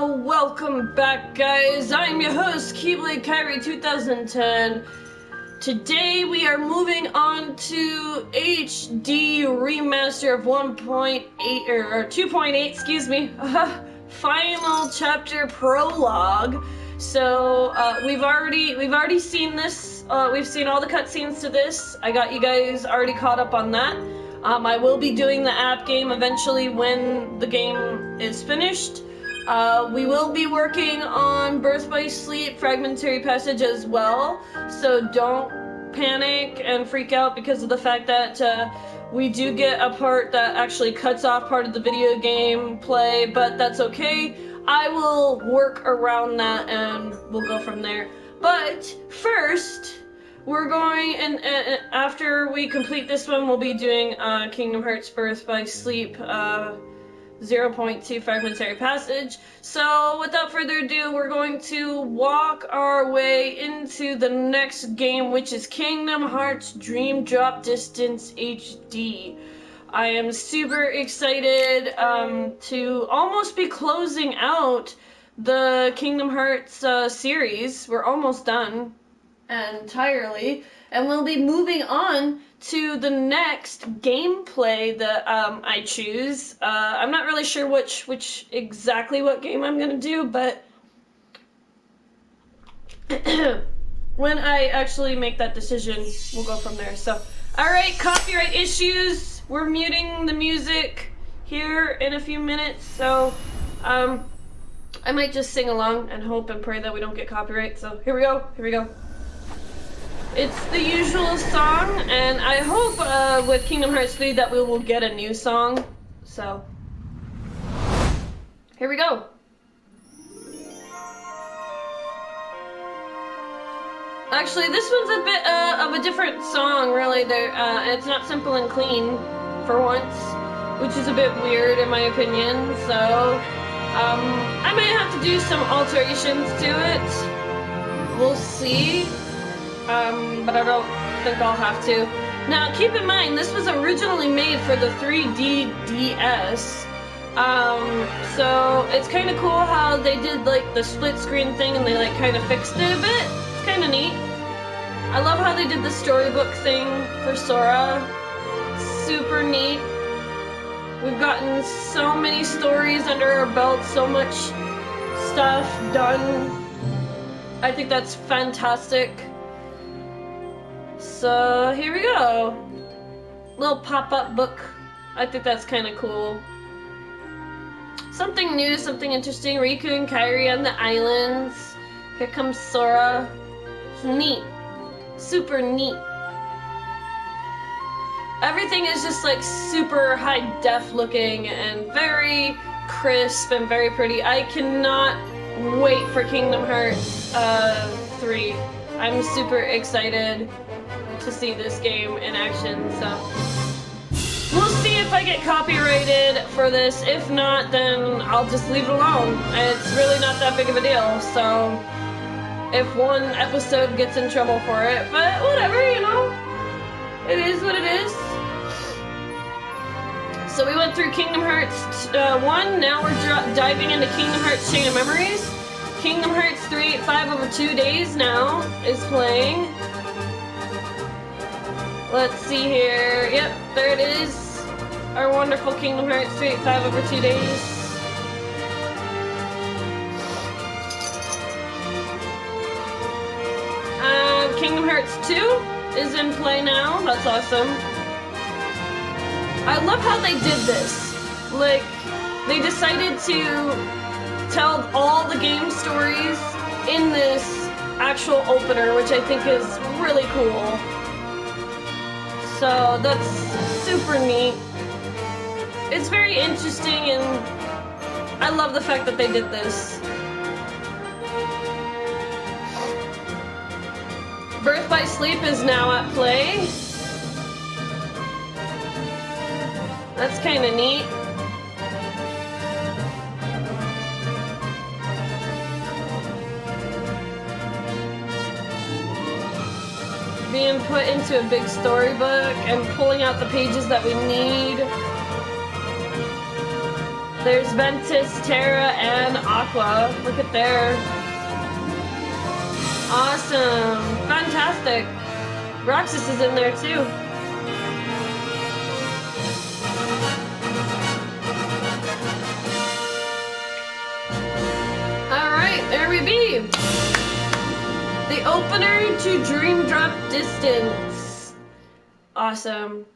Welcome back, guys. I'm your host, Keyblade Kyrie 2010. Today we are moving on to HD remaster of 1.8 or 2.8, excuse me. Final chapter prologue. So we've already seen this. We've seen all the cutscenes to this. I got you guys already caught up on that. I will be doing the app game eventually when the game is finished. We will be working on Birth by Sleep Fragmentary Passage as well, so don't panic and freak out because of the fact that we do get a part that actually cuts off part of the video game play, but that's okay. I will work around that and we'll go from there. But first, we're going, and after we complete this one, we'll be doing Kingdom Hearts Birth by Sleep 0.2 Fragmentary Passage. So without further ado, we're going to walk our way into the next game, which is Kingdom Hearts Dream Drop Distance HD. I am super excited to almost be closing out the Kingdom Hearts series. We're almost done entirely, and we'll be moving on to the next gameplay that I choose. I'm not really sure which exactly what game I'm gonna do, but when I actually make that decision, we'll go from there. So, alright, copyright issues. We're muting the music here in a few minutes, so I might just sing along and hope and pray that we don't get copyright. So here we go. It's the usual song, and I hope with Kingdom Hearts 3 that we will get a new song. So, here we go. Actually, this one's a bit of a different song, really. It's not Simple and Clean, for once, which is a bit weird in my opinion. So, I may have to do some alterations to it. We'll see. But I don't think I'll have to. Now, keep in mind, this was originally made for the 3DS. So it's kind of cool how they did like the split screen thing and they like kind of fixed it a bit. It's kind of neat. I love how they did the storybook thing for Sora. Super neat. We've gotten so many stories under our belt, so much stuff done. I think that's fantastic. So here we go. Little pop-up book. I think that's kind of cool. Something new, something interesting. Riku and Kairi on the islands. Here comes Sora. It's neat. Super neat. Everything is just like super high def looking and very crisp and very pretty. I cannot wait for Kingdom Hearts 3. I'm super excited to see this game in action, so we'll see if I get copyrighted for this. If not, then I'll just leave it alone. It's really not that big of a deal, so if one episode gets in trouble for it, but whatever, you know, it is what it is. So we went through Kingdom Hearts 1, now we're diving into Kingdom Hearts Chain of Memories. Kingdom Hearts 3 5 over 2 days now is playing. Let's see here. Yep, there it is. Our wonderful Kingdom Hearts 3 5 over 2 days. Kingdom Hearts 2 is in play now. That's awesome. I love how they did this. Like, they decided to tell all the game stories in this actual opener, which I think is really cool. So that's super neat. It's very interesting, and I love the fact that they did this. Birth by Sleep is now at play. That's kind of neat. Being put into a big storybook and pulling out the pages that we need. There's Ventus, Terra, and Aqua. Look at there. Awesome. Fantastic. Roxas is in there too. Alright, there we be. The opener to Dream Drop Distance. Awesome.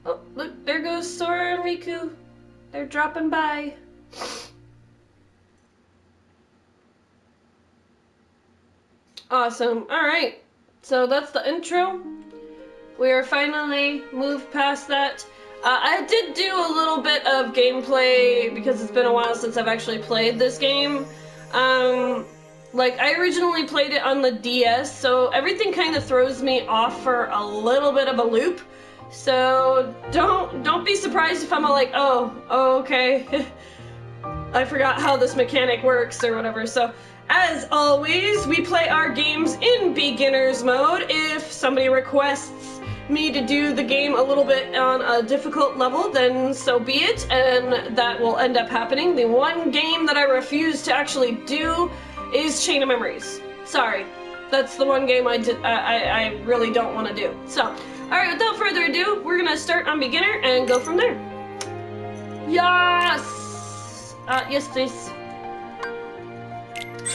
Oh, look, there goes Sora and Riku. They're dropping by. Awesome. Alright, so that's the intro. We are finally moved past that. I did do a little bit of gameplay because it's been a while since I've actually played this game. Like, I originally played it on the DS, so everything kind of throws me off for a little bit of a loop. So don't be surprised if I'm like, oh okay. I forgot how this mechanic works or whatever. So as always, we play our games in beginner's mode. If somebody requests me to do the game a little bit on a difficult level, then so be it, and that will end up happening. The one game that I refuse to actually do is Chain of Memories. Sorry, that's the one game I really don't want to do. So, alright, without further ado, we're gonna start on beginner and go from there. Yes! Yes, please.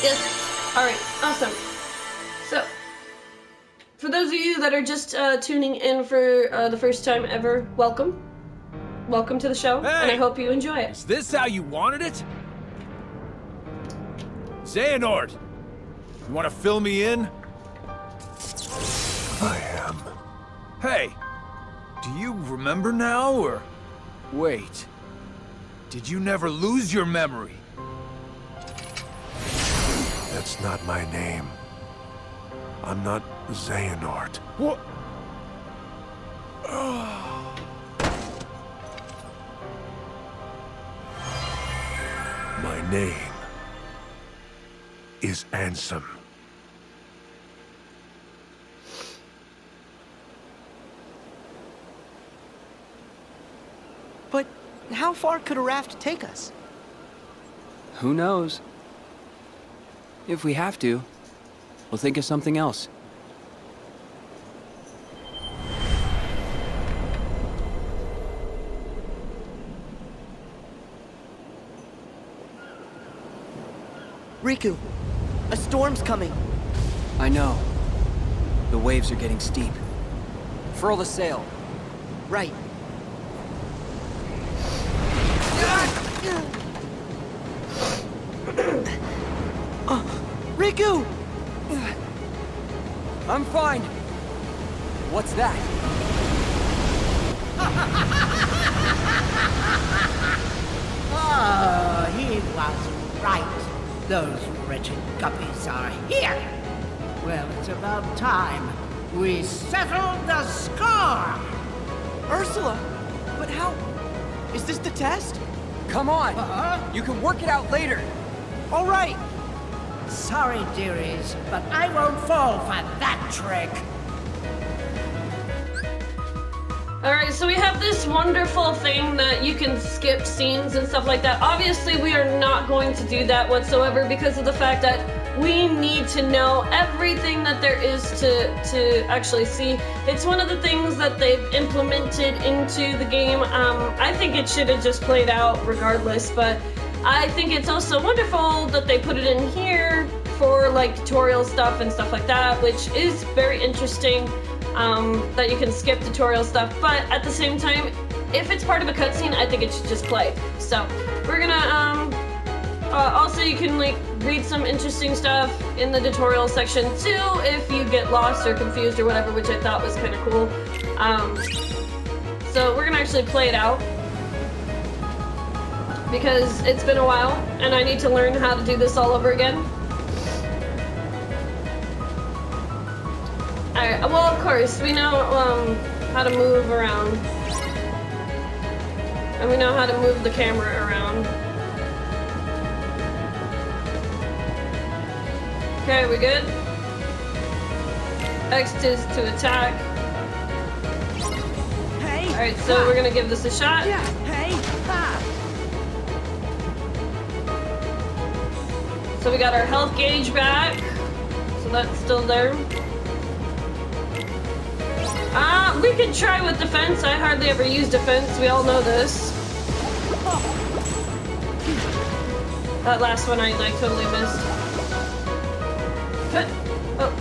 Yes. Alright, awesome. So, for those of you that are just tuning in for the first time ever, welcome. Welcome to the show, hey, and I hope you enjoy it. Is this how you wanted it? Xehanort, you want to fill me in? I am. Hey, do you remember now, or... Wait, did you never lose your memory? That's not my name. I'm not Xehanort. What? My name is Ansem. But how far could a raft take us? Who knows? If we have to, we'll think of something else. Riku, a storm's coming. I know. The waves are getting steep. Furl the sail. Right. Riku! I'm fine. What's that? Oh, he was right. Those wretched guppies are here. Well, it's about time we settled the score. Ursula! But how... Is this the test? Come on! Uh-huh. You can work it out later! All right! Sorry, dearies, but I won't fall for that trick. Alright, so we have this wonderful thing that you can skip scenes and stuff like that. Obviously, we are not going to do that whatsoever because of the fact that we need to know everything that there is to actually see. It's one of the things that they've implemented into the game. I think it should have just played out regardless, but I think it's also wonderful that they put it in here for like tutorial stuff and stuff like that, which is very interesting. That you can skip tutorial stuff, but at the same time, if it's part of a cutscene, I think it should just play. So we're gonna also you can like read some interesting stuff in the tutorial section too if you get lost or confused or whatever, which I thought was kind of cool. So we're gonna actually play it out because it's been a while and I need to learn how to do this all over again. Alright, well, of course, we know how to move around. And we know how to move the camera around. Okay, we good? X is to attack. Alright, so we're gonna give this a shot. Yeah, hey, ha. So we got our health gauge back. So that's still there. We could try with defense. I hardly ever use defense. We all know this. That last one I like totally missed. Oh.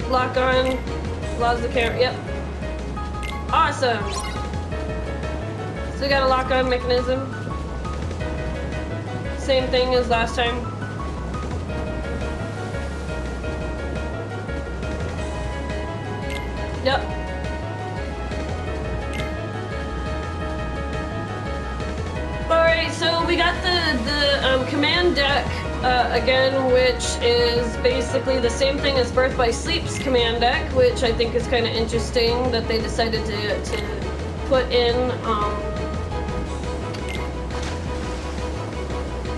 Lock on. Lost the camera. Yep. Awesome. So we got a lock on mechanism. Same thing as last time. Yep. Alright, so we got the command deck again, which is basically the same thing as Birth by Sleep's command deck, which I think is kind of interesting that they decided to put in.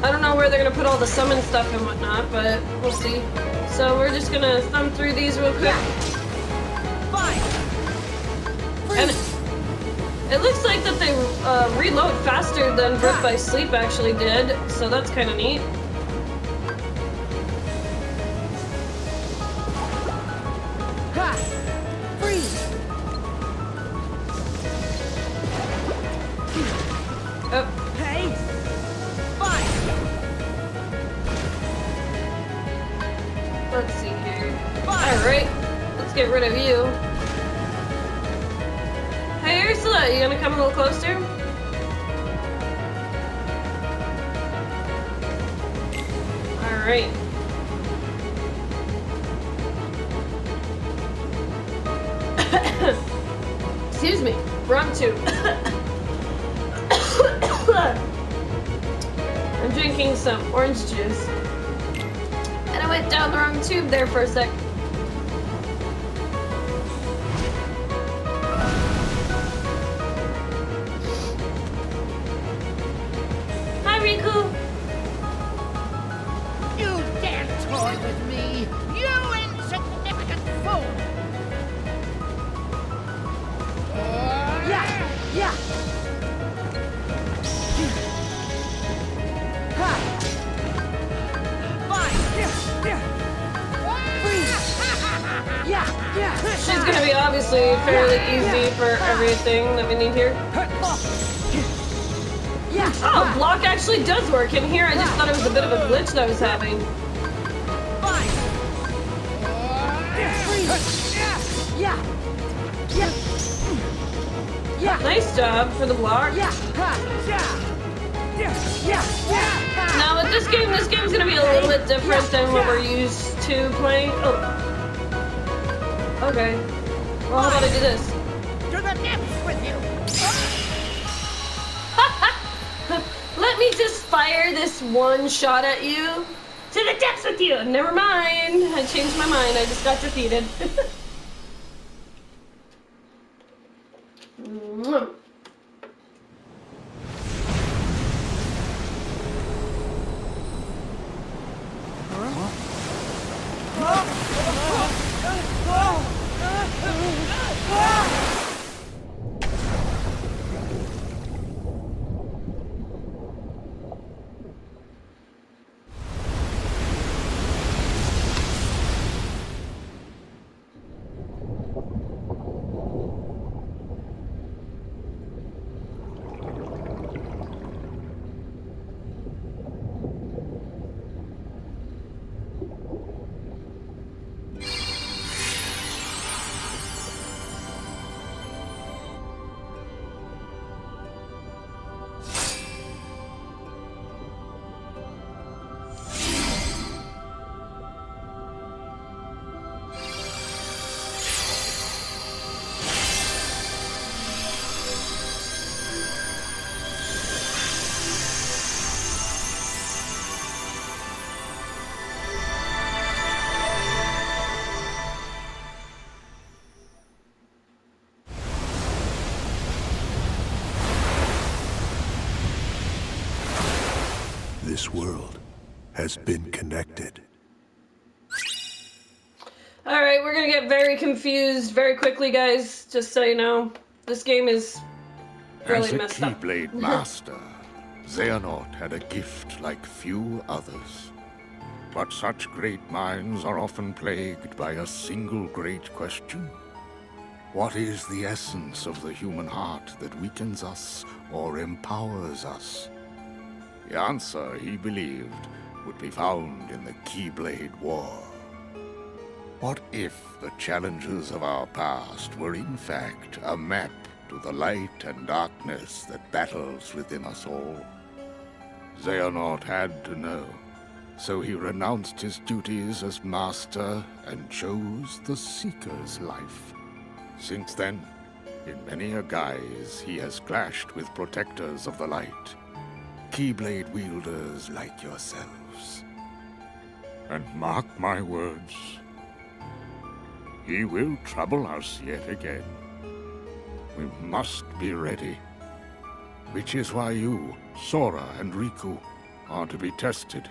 I don't know where they're going to put all the summon stuff and whatnot, but we'll see. So we're just going to thumb through these real quick. And it looks like that they reload faster than Birth by Sleep actually did, so that's kind of neat. Ha! Freeze! Oh, Hey! Fine! let's see here. Alright, let's get rid of you. Hey Ursula, you gonna come a little closer? Alright. Excuse me, wrong tube. I'm drinking some orange juice. And I went down the wrong tube there for a sec. Hi, Riku. You dare toy with me, you insignificant fool! Yeah! Yeah! Ha! Fine! Freeze! Yeah! Yeah! She's gonna be obviously fairly easy for everything that we need here. Yeah! Oh, block actually does work in here. I just thought it was a bit of a glitch that I was having. Fine! Freeze! Yeah! Yeah! Yeah! Nice job for the block. Yeah! Ha! Yeah! Yeah! Yeah! Yeah! Now with this game's gonna be a little bit different than what we're used to playing. Oh. Okay. Well, how about I do this? To the depths with you! Let me just fire this one shot at you. To the depths with you! Never mind. I changed my mind. I just got defeated. This world has been connected. Alright, we're gonna get very confused very quickly, guys. Just so you know. This game is really As a messed up. Keyblade master, Xehanort had a gift like few others. But such great minds are often plagued by a single great question. What is the essence of the human heart that weakens us or empowers us? The answer, he believed, would be found in the Keyblade War. What if the challenges of our past were in fact a map to the light and darkness that battles within us all? Xehanort had to know, so he renounced his duties as master and chose the Seeker's life. Since then, in many a guise, he has clashed with protectors of the light, Keyblade wielders like yourselves. And mark my words, he will trouble us yet again. We must be ready. Which is why you, Sora and Riku, are to be tested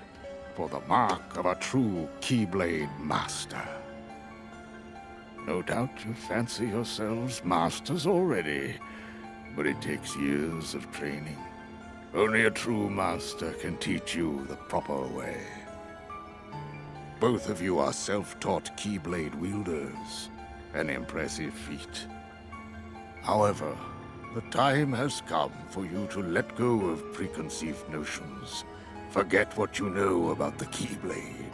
for the mark of a true Keyblade master. No doubt you fancy yourselves masters already, but it takes years of training. Only a true master can teach you the proper way. Both of you are self-taught Keyblade wielders, an impressive feat. However, the time has come for you to let go of preconceived notions, forget what you know about the Keyblade,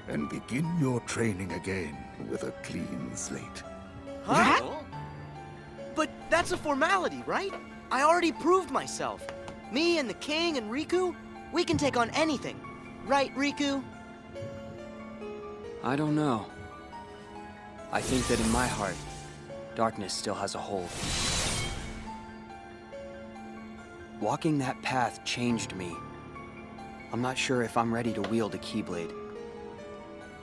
and begin your training again with a clean slate. Huh? But that's a formality, right? I already proved myself. Me and the King and Riku, we can take on anything. Right, Riku? I don't know. I think that in my heart, darkness still has a hold. Walking that path changed me. I'm not sure if I'm ready to wield a Keyblade.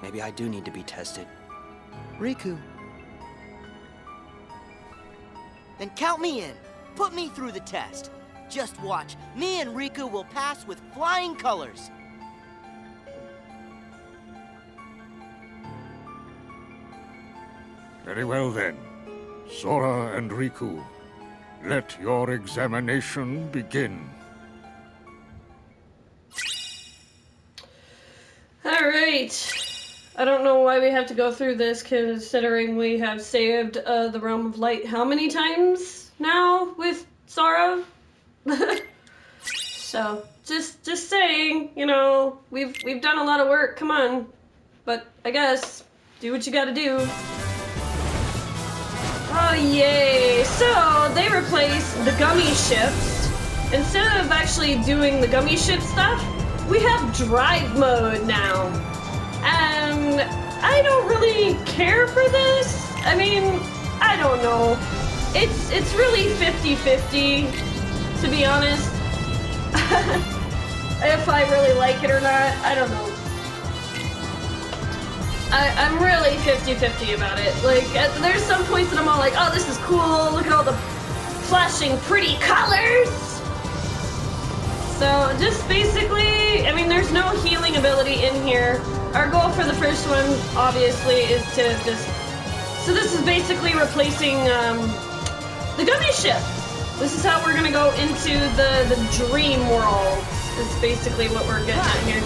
Maybe I do need to be tested. Riku. Then count me in. Put me through the test. Just watch. Me and Riku will pass with flying colors. Very well then. Sora and Riku, let your examination begin. Alright. I don't know why we have to go through this, considering we have saved the Realm of Light how many times now with Sora? So, just saying, you know, we've done a lot of work, come on. But I guess, do what you gotta do. Oh yay! So, they replaced the gummy ships. Instead of actually doing the gummy ship stuff, we have drive mode now. And I don't really care for this. I mean, I don't know. It's really 50-50, to be honest. If I really like it or not, I don't know. I'm really 50-50 about it. Like, there's some points that I'm all like, oh, this is cool, look at all the flashing pretty colors! So, just basically, I mean, there's no healing ability in here. Our goal for the first one, obviously, is to just... So this is basically replacing, the gummy ship. This is how we're gonna go into the dream world, is basically what we're getting at here.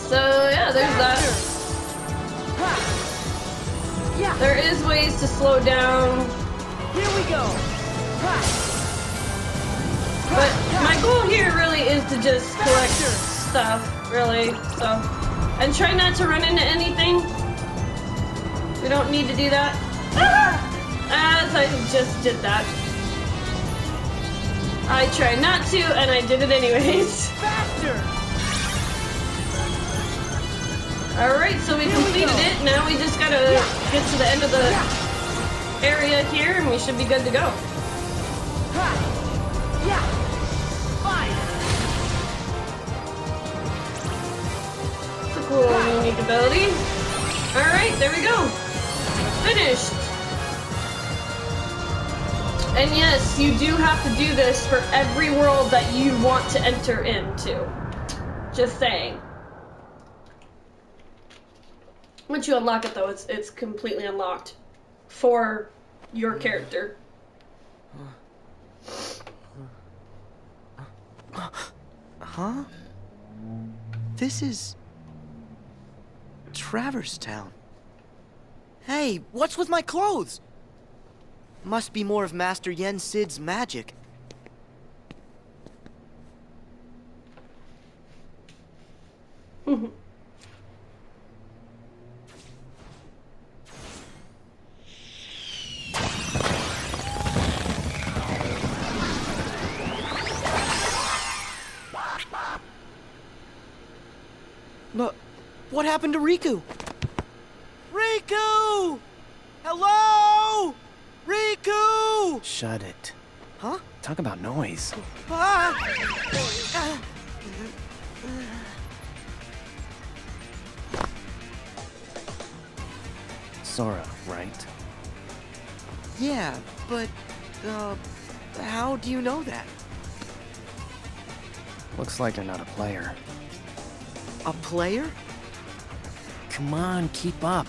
So yeah, there's that. There is ways to slow down. Here we go. But my goal here really is to just collect stuff, really. So, and try not to run into anything. We don't need to do that. As I just did that. I tried not to, and I did it anyways. Faster! Alright, so we completed it. Now we just gotta get to the end of the area here, and we should be good to go. It's a cool, unique ability. Alright, there we go. Finished. And yes, you do have to do this for every world that you want to enter into. Just saying. Once you unlock it though, it's completely unlocked for your character. Huh? This is... Traverse Town. Hey, what's with my clothes? Must be more of Master Yen Sid's magic. But what happened to Riku? Riku! Hello? Riku! Shut it. Huh? Talk about noise. Ah! Sora, right? Yeah, but, how do you know that? Looks like you're not a player. A player? Come on, keep up.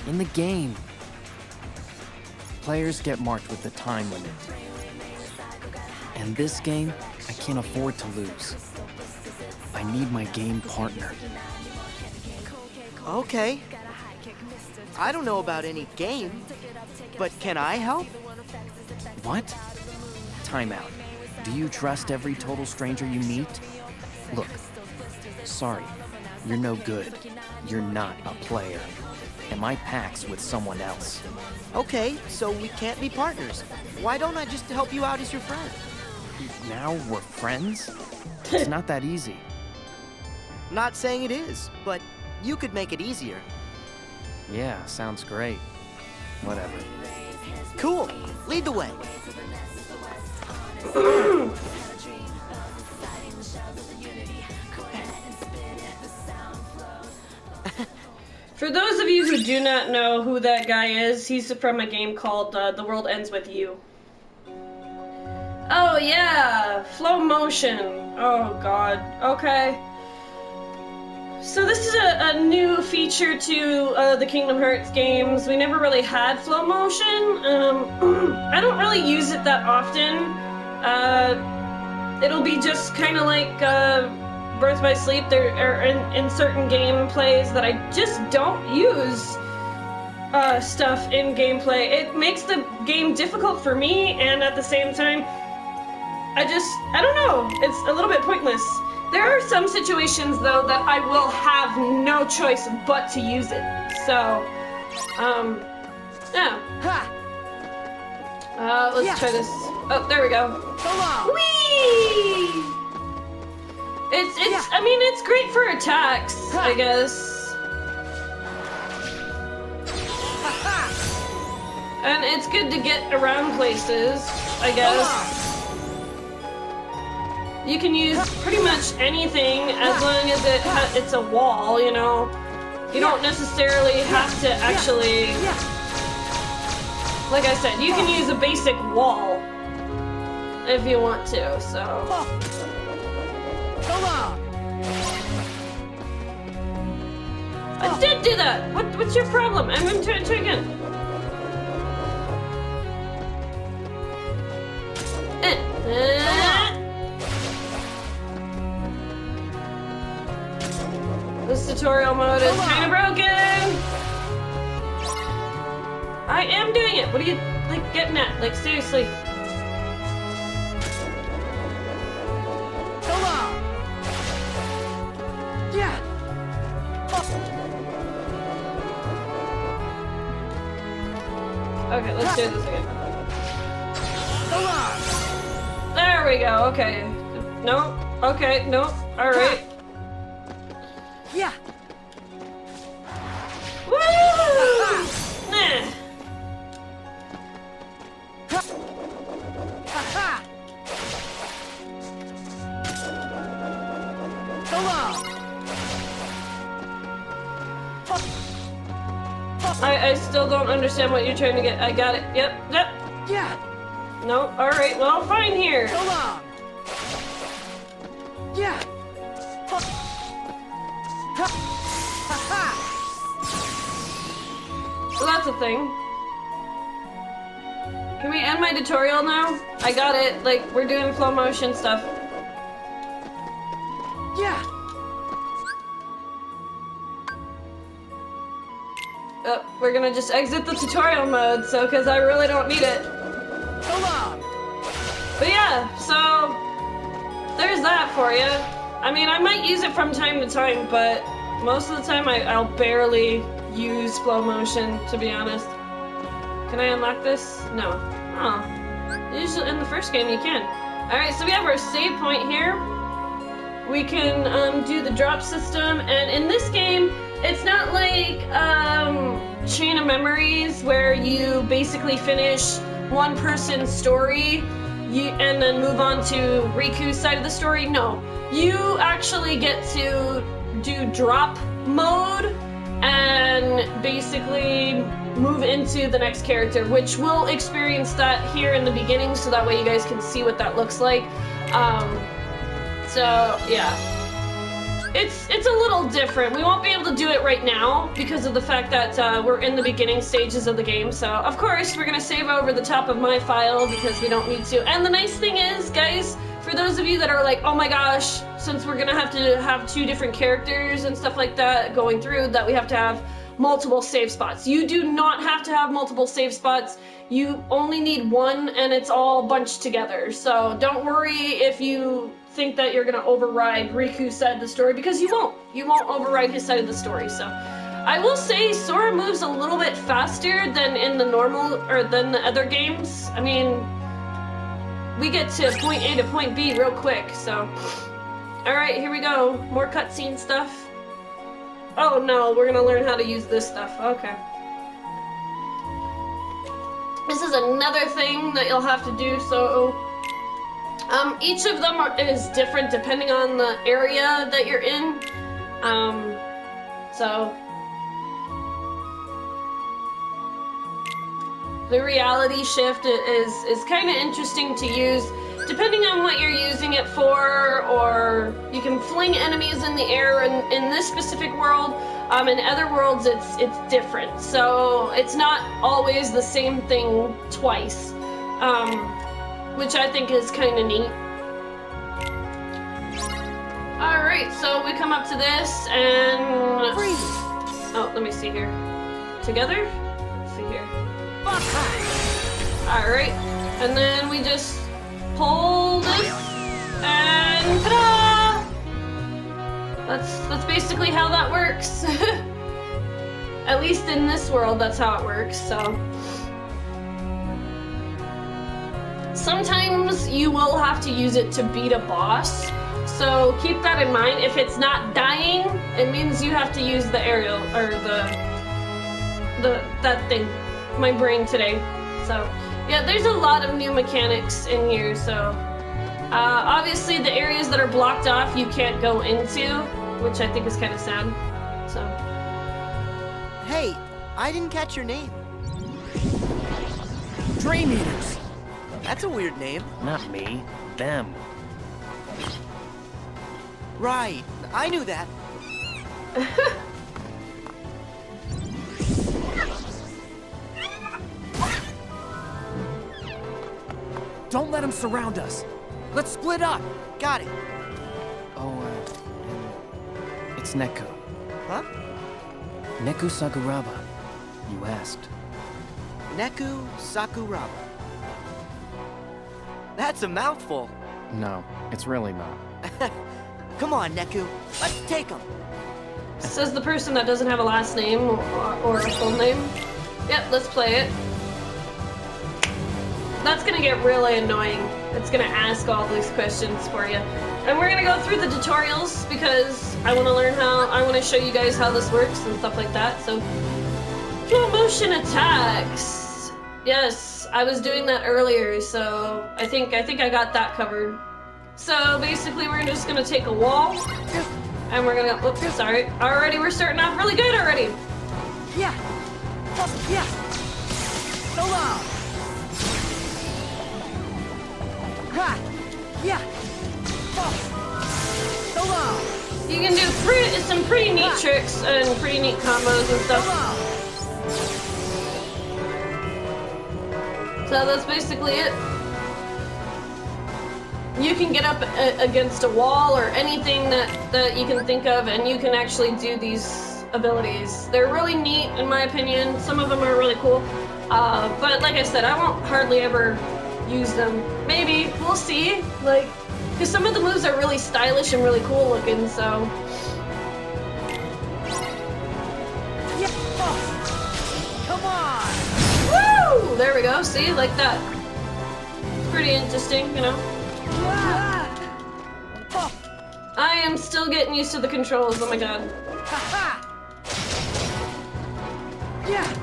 In the game. Players get marked with the time limit. And this game, I can't afford to lose. I need my game partner. Okay. I don't know about any game, but can I help? What? Time out. Do you trust every total stranger you meet? Look, sorry, you're no good. You're not a player. And my pack's with someone else. Okay, so we can't be partners. Why don't I just help you out as your friend? Now we're friends? It's not that easy. Not saying it is, but you could make it easier. Yeah, sounds great. Whatever. Cool. Lead the way. For those of you who do not know who that guy is, he's from a game called The World Ends With You. Oh yeah, flow motion. Oh god, okay. So this is a new feature to the Kingdom Hearts games. We never really had flow motion. I don't really use it that often. It'll be just kind of like Birth by Sleep. There are in certain gameplays that I just don't use stuff in gameplay. It makes the game difficult for me, and at the same time, I don't know, it's a little bit pointless. There are some situations, though, that I will have no choice but to use it. So, yeah. Let's try this. Oh, there we go. Whee! I mean, it's great for attacks, I guess. And it's good to get around places, I guess. You can use pretty much anything as long as it's a wall, you know. You don't necessarily have to actually... Like I said, you can use a basic wall if you want to, so... I did do that! What's your problem? I'm going to try again. This tutorial mode is kind of broken! I am doing it! What are you, like, getting at? Like, seriously. Okay, let's do this again. There we go, okay. No, okay, no, alright. Yeah. Woo! Nah. I still don't understand what you're trying to get. I got it. Yep. Yeah. No. All right. Well, fine here. Go on. Yeah. So that's a thing. Can we end my tutorial now? I got it. Like, we're doing flow motion stuff. Yeah. We're gonna just exit the tutorial mode, so, because I really don't need it. So long. But yeah, so there's that for you. I mean, I might use it from time to time, but most of the time I'll barely use flow motion, to be honest. Can I unlock this? No. Oh. Usually in the first game you can. Alright, so we have our save point here. We can do the drop system, and in this game, it's not like Chain of Memories where you basically finish one person's story and then move on to Riku's side of the story. No, you actually get to do drop mode and basically move into the next character, which we'll experience that here in the beginning, so that way you guys can see what that looks like. So yeah, it's a little different. We won't be able to do it right now because of the fact that we're in the beginning stages of the game. So of course we're gonna save over the top of my file because we don't need to. And the nice thing is, guys, for those of you that are like, oh my gosh, since we're gonna have to have 2 different characters and stuff like that going through, that we have to have multiple save spots. You do not have to have multiple save spots. You only need one, and it's all bunched together. So don't worry if you think that you're gonna override Riku's side of the story, because you won't. You won't override his side of the story. So I will say Sora moves a little bit faster than in the normal, or than the other games. I mean, we get to point A to point B real quick, so. Alright, here we go. More cutscene stuff. Oh no, we're gonna learn how to use this stuff. Okay. This is another thing that you'll have to do, so each of them is different depending on the area that you're in. So the reality shift is kind of interesting to use depending on what you're using it for, or you can fling enemies in the air in this specific world. In other worlds, it's different. So it's not always the same thing twice, which I think is kind of neat. All right, so we come up to this and Freeze. Oh, let me see here. Together? Let's see here. All right, and then we just pull this and ta-da! That's basically how that works. At least in this world, that's how it works, so. Sometimes you will have to use it to beat a boss, so keep that in mind. If it's not dying, it means you have to use the aerial, or that thing. My brain today. So, yeah, there's a lot of new mechanics in here, so. Obviously, the areas that are blocked off, you can't go into, which I think is kind of sad, so. Hey, I didn't catch your name. Dream Eaters! That's a weird name. Not me, them. Right, I knew that. Don't let them surround us. Let's split up. Got it. Oh, it's Neku. Huh? Neku Sakuraba. You asked. Neku Sakuraba. That's a mouthful. No, it's really not. Come on, Neku. Let's take him. Says the person that doesn't have a last name or a full name. Yep, let's play it. That's gonna get really annoying. It's gonna ask all these questions for you. And we're gonna go through the tutorials because I wanna I wanna show you guys how this works and stuff like that, so. Flow motion attacks. Yes, I was doing that earlier, so I think I got that covered. So basically we're just gonna take a wall and we're gonna, oops, sorry. Already we're starting off really good already. Yeah. Oh, yeah. So long. Ha. Yeah. Oh. So long. You can do some pretty neat tricks and pretty neat combos and stuff. So that's basically it. You can get up against a wall or anything that you can think of, and you can actually do these abilities. They're really neat, in my opinion. Some of them are really cool. But like I said, I won't hardly ever use them. Maybe, we'll see. Like, because some of the moves are really stylish and really cool looking, so. Yeah. Oh. Come on! Woo! There we go, see? Like that. It's pretty interesting, you know? I am still getting used to the controls, oh my god.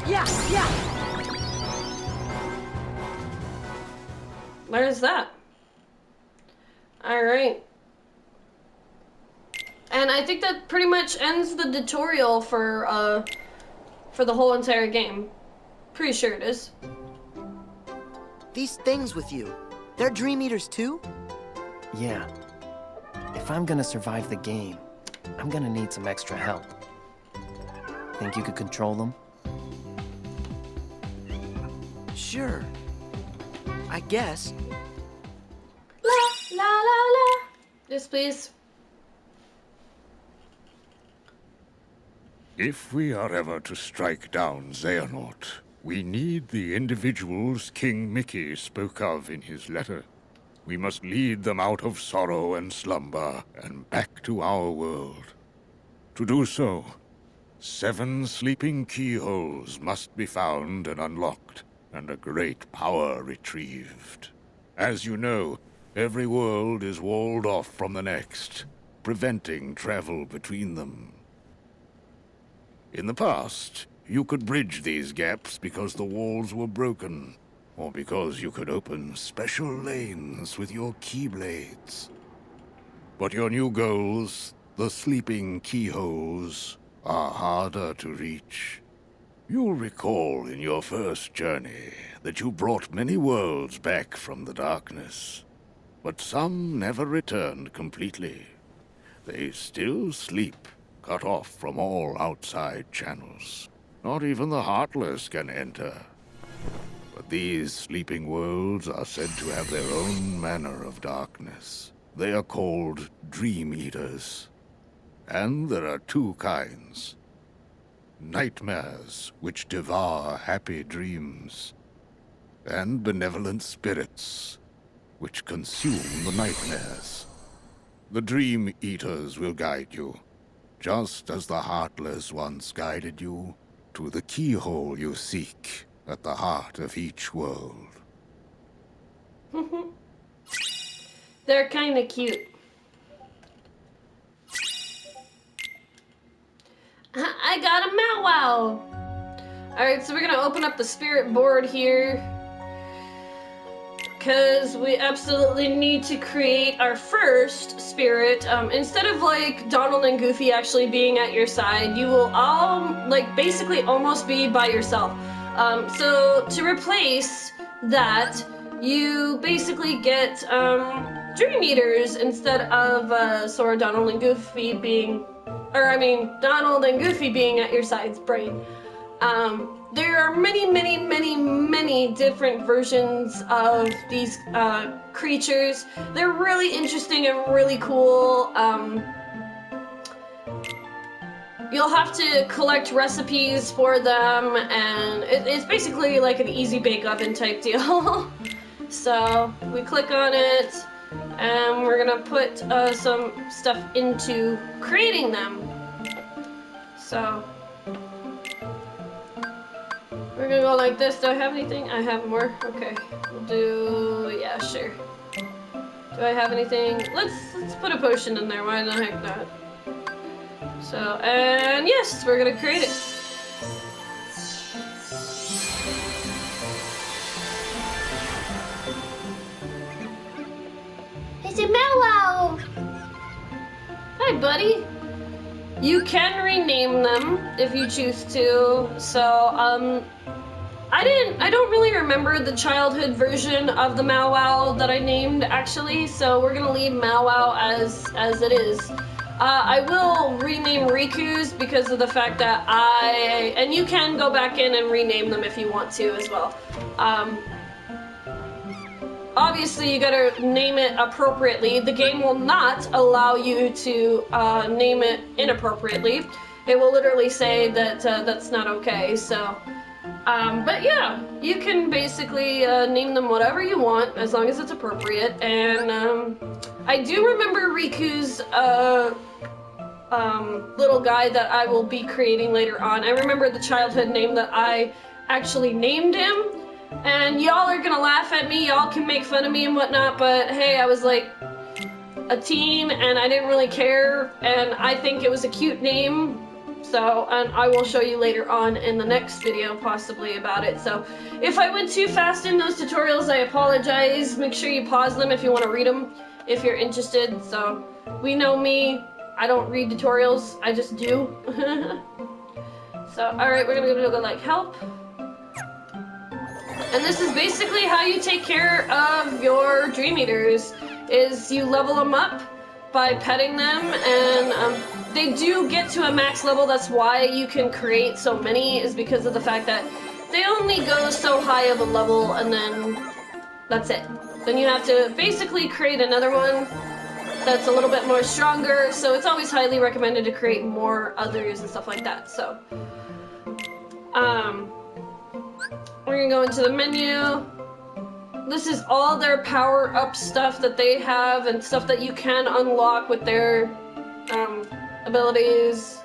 Yeah. Where's that? Alright. And I think that pretty much ends the tutorial for the whole entire game. Pretty sure it is. These things with you, they're Dream Eaters too? Yeah. If I'm gonna survive the game, I'm gonna need some extra help. Think you could control them? Sure. I guess. La la la la. Yes, please. If we are ever to strike down Xehanort, we need the individuals King Mickey spoke of in his letter. We must lead them out of sorrow and slumber and back to our world. To do so, 7 sleeping keyholes must be found and unlocked, and a great power retrieved. As you know, every world is walled off from the next, preventing travel between them. In the past, you could bridge these gaps because the walls were broken, or because you could open special lanes with your keyblades. But your new goals, the sleeping keyholes, are harder to reach. You'll recall in your first journey that you brought many worlds back from the darkness, but some never returned completely. They still sleep, cut off from all outside channels. Not even the Heartless can enter. But these sleeping worlds are said to have their own manner of darkness. They are called Dream Eaters. And there are 2 kinds. Nightmares, which devour happy dreams. And benevolent spirits, which consume the nightmares. The Dream Eaters will guide you, just as the Heartless once guided you to the keyhole you seek at the heart of each world. They're kind of cute. I got a Mao-Wow! Alright, so we're gonna open up the spirit board here. Because we absolutely need to create our first spirit. Instead of like Donald and Goofy actually being at your side, you will all like basically almost be by yourself. So to replace that, you basically get Dream Eaters instead of Sora, Donald, and Goofy being, Donald and Goofy being at your side's brain. There are many different versions of these creatures. They're really interesting and really cool. You'll have to collect recipes for them, and it's basically like an easy bake oven type deal. So we click on it, and we're gonna put some stuff into creating them. So we're gonna go like this. Do I have anything? I have more. Okay. We'll do, yeah, sure. Do I have anything? Let's put a potion in there. Why the heck not? So, and yes, we're gonna create it. It's a Mao-Wow! Hi, buddy. You can rename them if you choose to. So, I don't really remember the childhood version of the Mao-Wow that I named, actually, so we're gonna leave Mao-Wow as it is. I will rename Riku's because of the fact that and you can go back in and rename them if you want to as well. obviously you gotta name it appropriately. The game will not allow you to name it inappropriately. It will literally say that that's not okay, so... but yeah, you can basically name them whatever you want, as long as it's appropriate, and I do remember Riku's little guy that I will be creating later on. I remember the childhood name that I actually named him, and y'all are gonna laugh at me, y'all can make fun of me and whatnot, but hey, I was like a teen and I didn't really care, and I think it was a cute name. So, and I will show you later on in the next video possibly about it. So, if I went too fast in those tutorials, I apologize. Make sure you pause them if you want to read them, if you're interested. So, we know me, I don't read tutorials, I just do. So, alright, we're gonna go to like help. And this is basically how you take care of your Dream Eaters, is you level them up by petting them, and they do get to a max level. That's why you can create so many, is because of the fact that they only go so high of a level, and then that's it. Then you have to basically create another one that's a little bit more stronger, so it's always highly recommended to create more others and stuff like that. So we're gonna go into the menu. This is all their power-up stuff that they have and stuff that you can unlock with their abilities.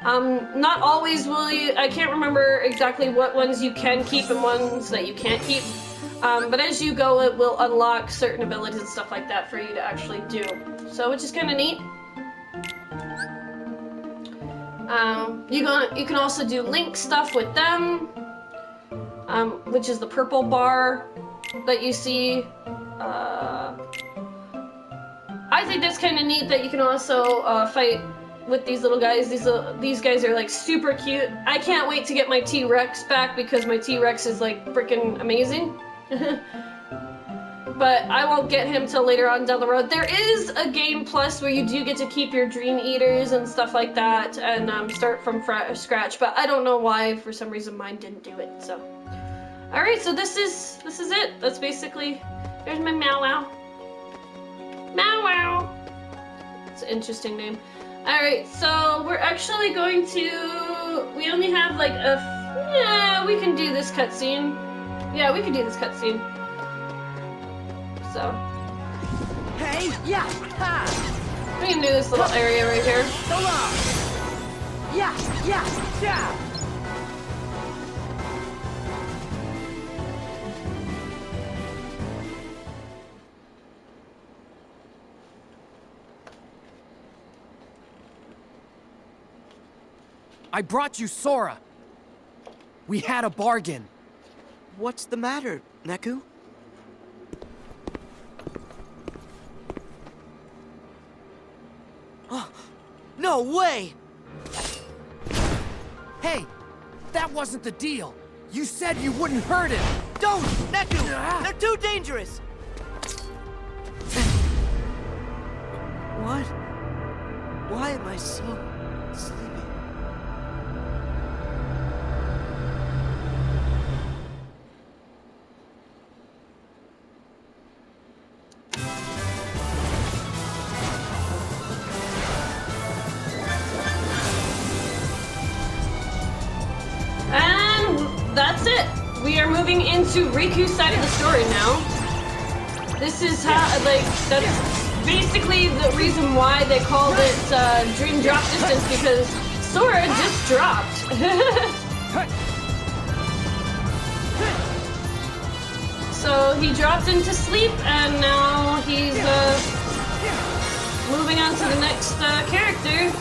Not always will you, I can't remember exactly what ones you can keep and ones that you can't keep. But as you go, it will unlock certain abilities and stuff like that for you to actually do. So, which is kind of neat. You can also do link stuff with them, which is the purple bar that you see. I think that's kind of neat that you can also fight with these little guys. These guys are like super cute. I can't wait to get my T-Rex back because my T-Rex is like freaking amazing. But I won't get him till later on down the road. There is a game plus where you do get to keep your Dream Eaters and stuff like that, and start from scratch. But I don't know why. For some reason, mine didn't do it. So, all right. So this is it. That's basically. There's my Meow Wow. Meow Wow. It's an interesting name. All right. So we're actually going to. We only have like a. Yeah, we can do this cutscene. Yeah, we can do this cutscene. So. Hey, yeah, ha! We can do this little area right here. So long! Yeah, yeah. I brought you Sora. We had a bargain. What's the matter, Neku? Oh, no way! Hey, that wasn't the deal. You said you wouldn't hurt him. Don't, Neku! They're too dangerous! What? Why am I so sleepy? That's it. We are moving into Riku's side of the story now. This is how, like, that's basically the reason why they called it Dream Drop Distance, because Sora just dropped. So he dropped into sleep, and now he's moving on to the next character.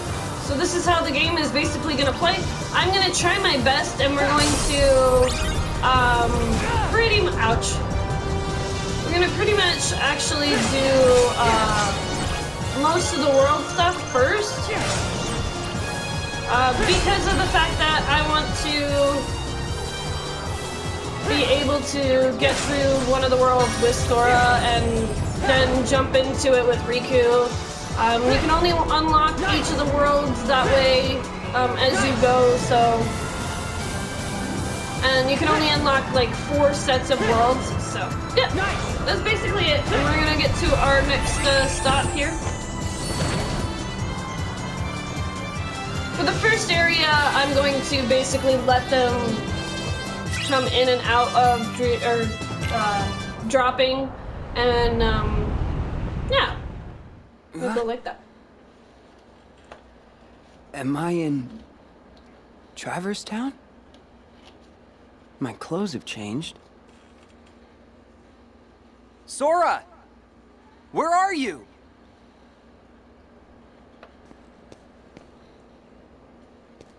So this is how the game is basically going to play. I'm going to try my best, and we're going to we're going to pretty much actually do most of the world stuff first. Because of the fact that I want to be able to get through one of the worlds with Sora and then jump into it with Riku. You can only unlock each of the worlds that way as you go, so... and you can only unlock like 4 sets of worlds. So yeah, that's basically it. And we're gonna get to our next stop here. For the first area, I'm going to basically let them come in and out of dropping, and yeah, we'll go like that. Am I in Traverse Town? My clothes have changed. Sora! Where are you?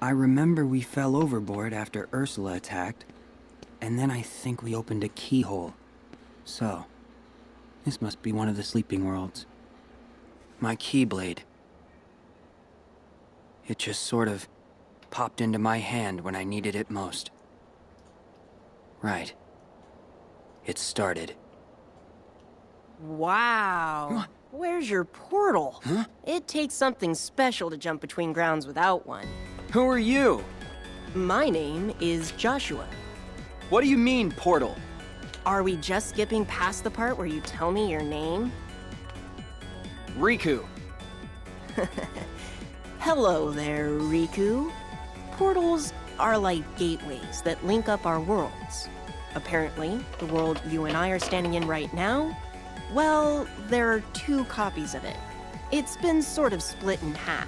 I remember we fell overboard after Ursula attacked, and then I think we opened a keyhole. So, this must be one of the sleeping worlds. My Keyblade. It just sort of popped into my hand when I needed it most. Right. It started. Wow. Where's your portal? Huh? It takes something special to jump between grounds without one. Who are you? My name is Joshua. What do you mean, portal? Are we just skipping past the part where you tell me your name? Riku. Hello there, Riku. Portals are like gateways that link up our worlds. Apparently, the world you and I are standing in right now, well, there are 2 copies of it. It's been sort of split in half.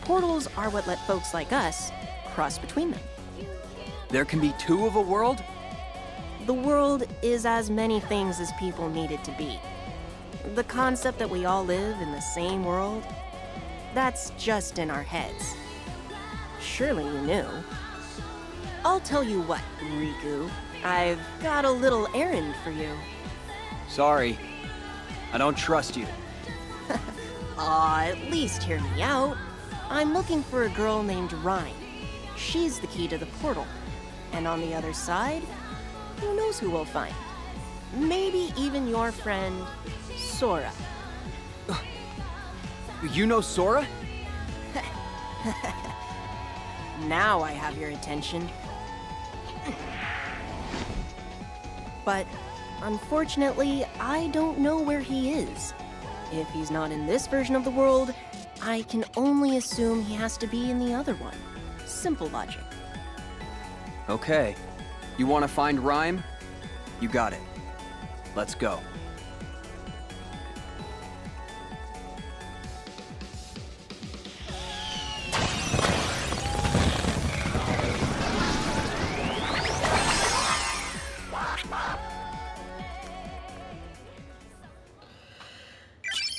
Portals are what let folks like us cross between them. There can be 2 of a world? The world is as many things as people need it to be. The concept that we all live in the same world, that's just in our heads. Surely you knew. I'll tell you what, Riku. I've got a little errand for you. Sorry. I don't trust you. Aw, at least hear me out. I'm looking for a girl named Rhyme. She's the key to the portal. And on the other side, who knows who we'll find? Maybe even your friend, Sora. You know Sora? Now I have your attention. But unfortunately, I don't know where he is. If he's not in this version of the world, I can only assume he has to be in the other one. Simple logic. Okay. You want to find Rhyme? You got it. Let's go.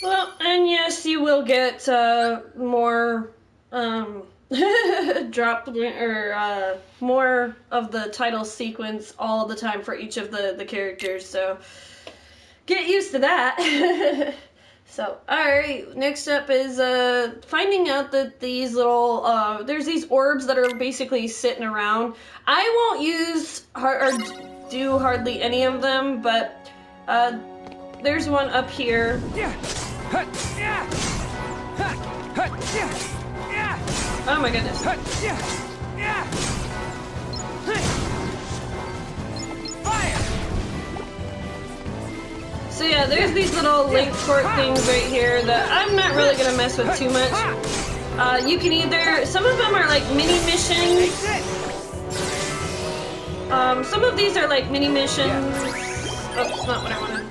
Well, and yes, you will get more drop or more of the title sequence all the time for each of the characters, so get used to that. So, alright, next up is finding out that these little, there's these orbs that are basically sitting around. I won't use or do hardly any of them, but there's one up here. Oh my goodness. Fire! So yeah, there's these little link port things right here that I'm not really gonna mess with too much. You can either, some of them are like mini missions. Some of these are like mini missions. Oh, it's not what I wanted.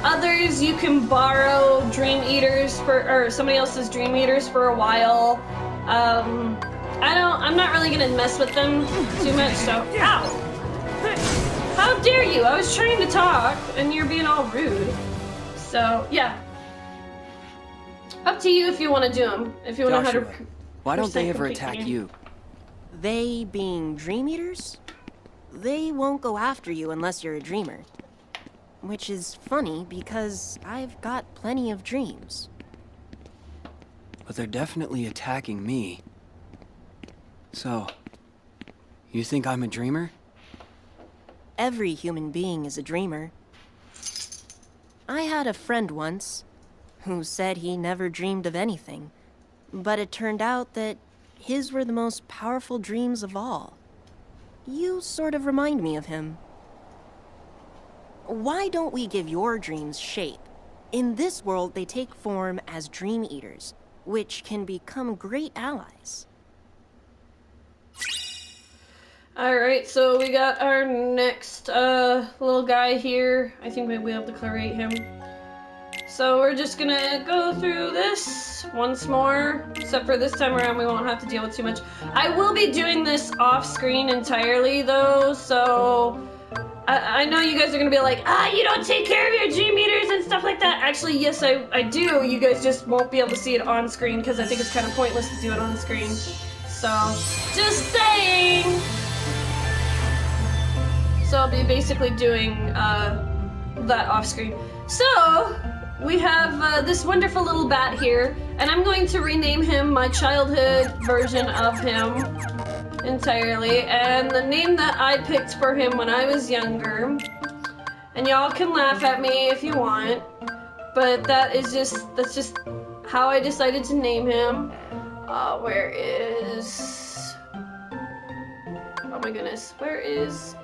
Others you can borrow Dream Eaters or somebody else's Dream Eaters for a while. I'm not really gonna mess with them too much, so, ow! How dare you? I was trying to talk, and you're being all rude. So, yeah. Up to you if you want to do them. If you want to know how to... Why don't they ever attack you? They being Dream Eaters? They won't go after you unless you're a dreamer. Which is funny, because I've got plenty of dreams. But they're definitely attacking me. So, you think I'm a dreamer? Every human being is a dreamer. I had a friend once who said he never dreamed of anything, but it turned out that his were the most powerful dreams of all. You sort of remind me of him. Why don't we give your dreams shape? In this world, they take form as dream eaters, which can become great allies. Alright, so we got our next little guy here. I think maybe we'll have to create him. So we're just gonna go through this once more, except for this time around we won't have to deal with too much. I will be doing this off screen entirely though, so I know you guys are gonna be like, you don't take care of your dream eaters and stuff like that. Actually, yes, I do. You guys just won't be able to see it on screen because I think it's kind of pointless to do it on screen. So, just saying. So I'll be basically doing that off screen. So, we have this wonderful little bat here, and I'm going to rename him my childhood version of him entirely, and the name that I picked for him when I was younger, and y'all can laugh at me if you want, but that's just how I decided to name him. Where is... Oh my goodness, where is...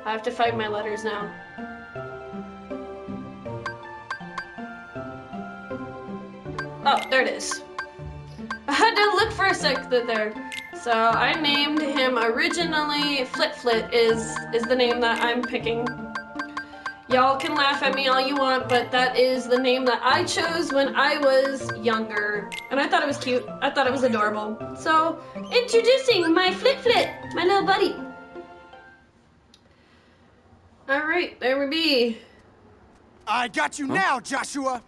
I have to find my letters now. Oh, there it is. I had to look for a sec there. So I named him originally Flit Flit is the name that I'm picking. Y'all can laugh at me all you want, but that is the name that I chose when I was younger. And I thought it was cute. I thought it was adorable. So, introducing my Flit Flit, my little buddy. Alright, there we be. I got you now, Joshua!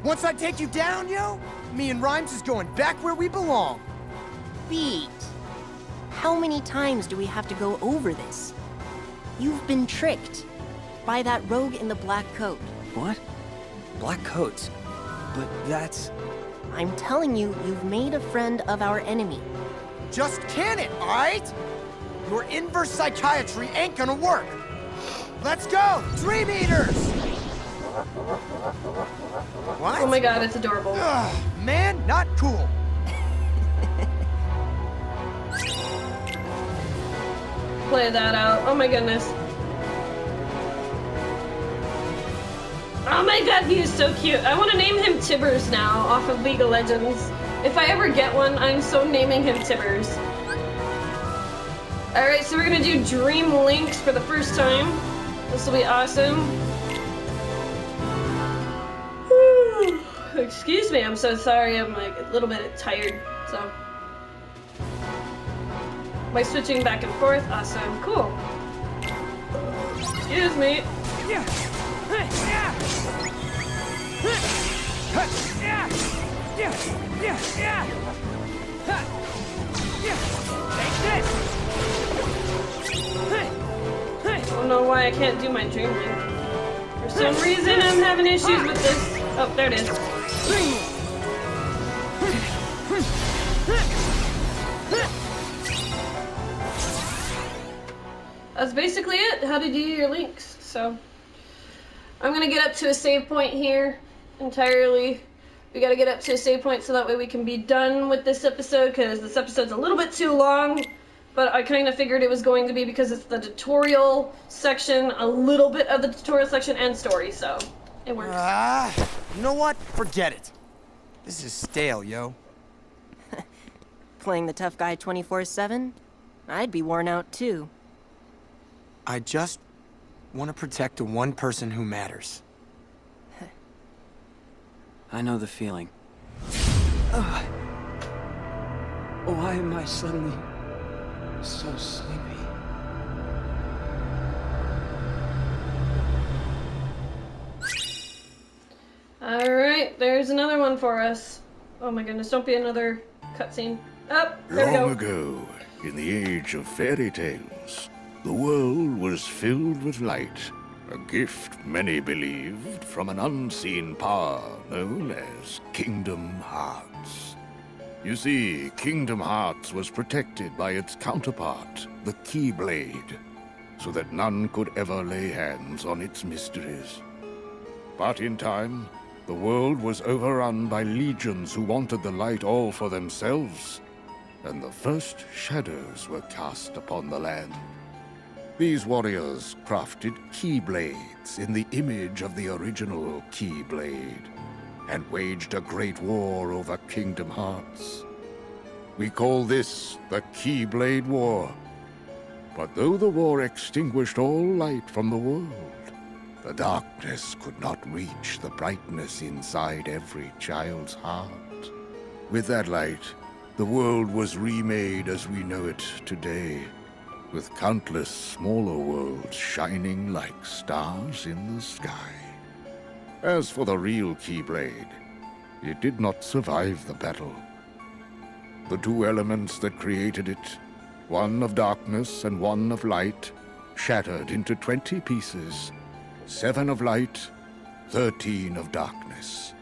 Once I take you down, yo, me and Rhymes is going back where we belong. Beat. How many times do we have to go over this? You've been tricked by that rogue in the black coat. What? Black coats? But that's... I'm telling you, you've made a friend of our enemy. Just can it, alright? Your inverse psychiatry ain't gonna work. Let's go, Dream Eaters! What? Oh my god, it's adorable. Ugh, man, not cool. Play that out. Oh my goodness. Oh my god, he is so cute. I want to name him Tibbers now, off of League of Legends. If I ever get one, I'm so naming him Tibbers. Alright, so we're gonna do Dream Links for the first time. This will be awesome. Whew. Excuse me, I'm so sorry. I'm like a little bit tired, so. By switching back and forth, awesome, cool. Excuse me. I don't know why I can't do my dream link. For some reason, I'm having issues with this. Oh, there it is. That's basically it, how to do your links. So, I'm gonna get up to a save point here entirely. We gotta get up to a save point so that way we can be done with this episode, because this episode's a little bit too long, but I kind of figured it was going to be because it's the tutorial section, a little bit of the tutorial section, and story, so it works. You know what? Forget it. This is stale, yo. Playing the tough guy 24/7? I'd be worn out too. I just want to protect the one person who matters. I know the feeling. Why am I suddenly so sleepy? Alright, there's another one for us. Oh my goodness, don't be another cutscene. Oh, there we go. Long ago, in the age of fairy tales, the world was filled with light, a gift many believed from an unseen power known as Kingdom Hearts. You see, Kingdom Hearts was protected by its counterpart, the Keyblade, so that none could ever lay hands on its mysteries. But in time, the world was overrun by legions who wanted the light all for themselves, and the first shadows were cast upon the land. These warriors crafted keyblades in the image of the original Keyblade, and waged a great war over Kingdom Hearts. We call this the Keyblade War. But though the war extinguished all light from the world, the darkness could not reach the brightness inside every child's heart. With that light, the world was remade as we know it today, with countless smaller worlds shining like stars in the sky. As for the real Keyblade, it did not survive the battle. The two elements that created it, one of darkness and one of light, shattered into 20 pieces, 7 of light, 13 of darkness.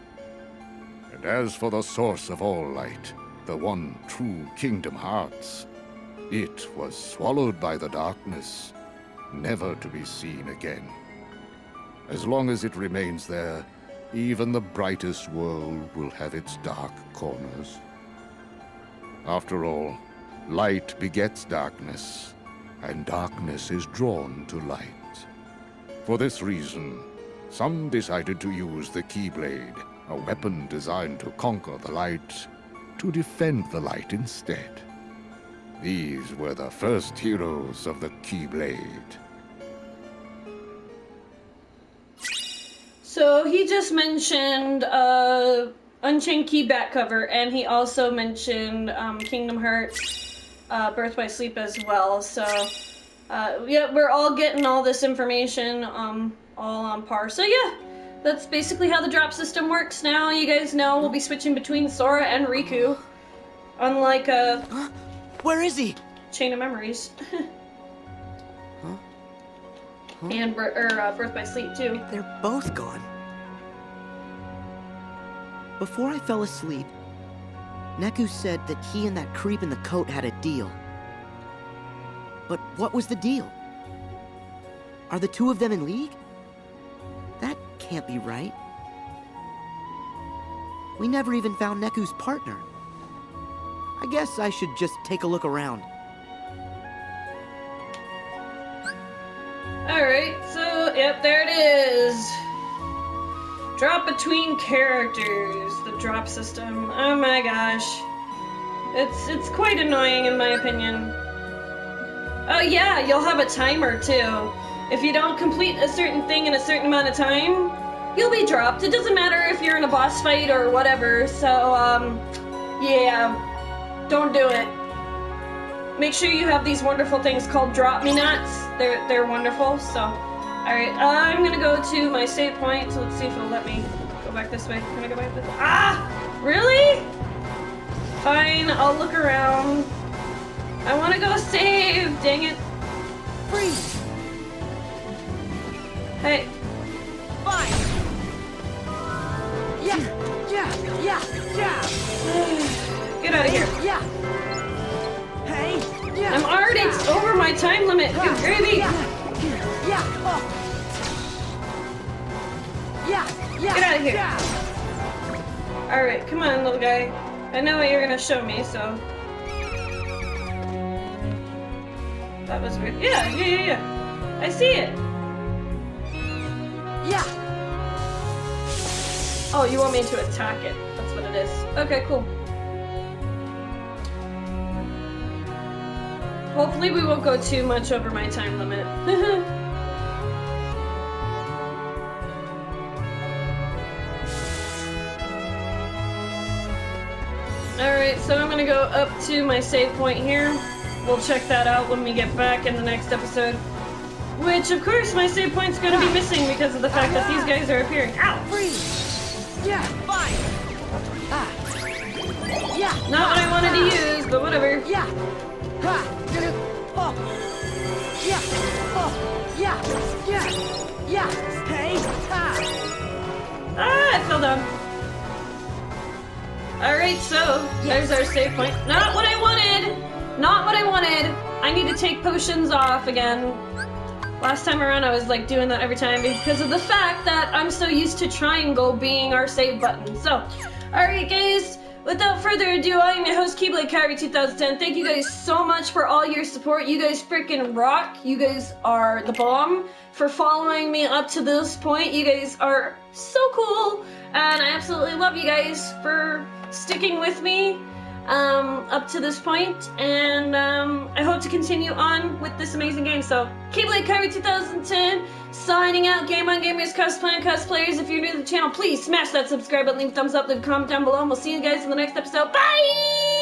And as for the source of all light, the one true Kingdom Hearts, it was swallowed by the darkness, never to be seen again. As long as it remains there, even the brightest world will have its dark corners. After all, light begets darkness, and darkness is drawn to light. For this reason, some decided to use the Keyblade, a weapon designed to conquer the light, to defend the light instead. These were the first heroes of the Keyblade. So he just mentioned Unchained Key back cover, and he also mentioned Kingdom Hearts Birth by Sleep as well. So yeah, we're all getting all this information all on par. So yeah, that's basically how the drop system works now. You guys know we'll be switching between Sora and Riku, unlike Where is he? Chain of Memories. And Birth by Sleep too. They're both gone. Before I fell asleep, Neku said that he and that creep in the coat had a deal. But what was the deal? Are the two of them in league? That can't be right. We never even found Neku's partner. I guess I should just take a look around. Alright, so, yep, there it is. Drop between characters, the drop system. Oh my gosh. It's quite annoying in my opinion. Oh yeah, you'll have a timer too. If you don't complete a certain thing in a certain amount of time, you'll be dropped. It doesn't matter if you're in a boss fight or whatever, so, yeah, don't do it. Make sure you have these wonderful things called Drop Me Nuts. They're wonderful, so. Alright, I'm gonna go to my save point, so let's see if it'll let me go back this way. Can I go back this way? Ah! Really? Fine, I'll look around. I wanna go save, dang it. Freeze! Hey. Fine! Yeah! Get out of here. Yeah! Hey! Yeah! I'm already over my time limit. Good gravy. Get out of here. Alright, come on, little guy. I know what you're gonna show me, so. That was weird. Yeah. I see it. Yeah! Oh, you want me to attack it. That's what it is. Okay, cool. Hopefully we won't go too much over my time limit. Alright, so I'm gonna go up to my save point here. We'll check that out when we get back in the next episode. Which, of course, my save point's gonna be missing because of the fact that these guys are appearing. Ow! Freeze! Yeah! Fine! Yeah! Not what I wanted to use, but whatever. Yeah! Ha! Oh! Yeah! Oh! Yeah! Hey! Ha! Ah, I fell down. Alright, so, there's our save point. Not what I wanted! Not what I wanted! I need to take potions off again. Last time around I was like doing that every time because of the fact that I'm so used to triangle being our save button. So, alright guys, without further ado, I am your host, Keyblade Kyrie 2010. Thank you guys so much for all your support. You guys freaking rock. You guys are the bomb for following me up to this point. You guys are so cool, and I absolutely love you guys for sticking with me up to this point, and I hope to continue on with this amazing game. So, Keyblade Kyrie 2010, signing out. Game on Gamers, Cosplay and Cosplayers. If you're new to the channel, please smash that subscribe button, leave a thumbs up, leave a comment down below, and we'll see you guys in the next episode. Bye!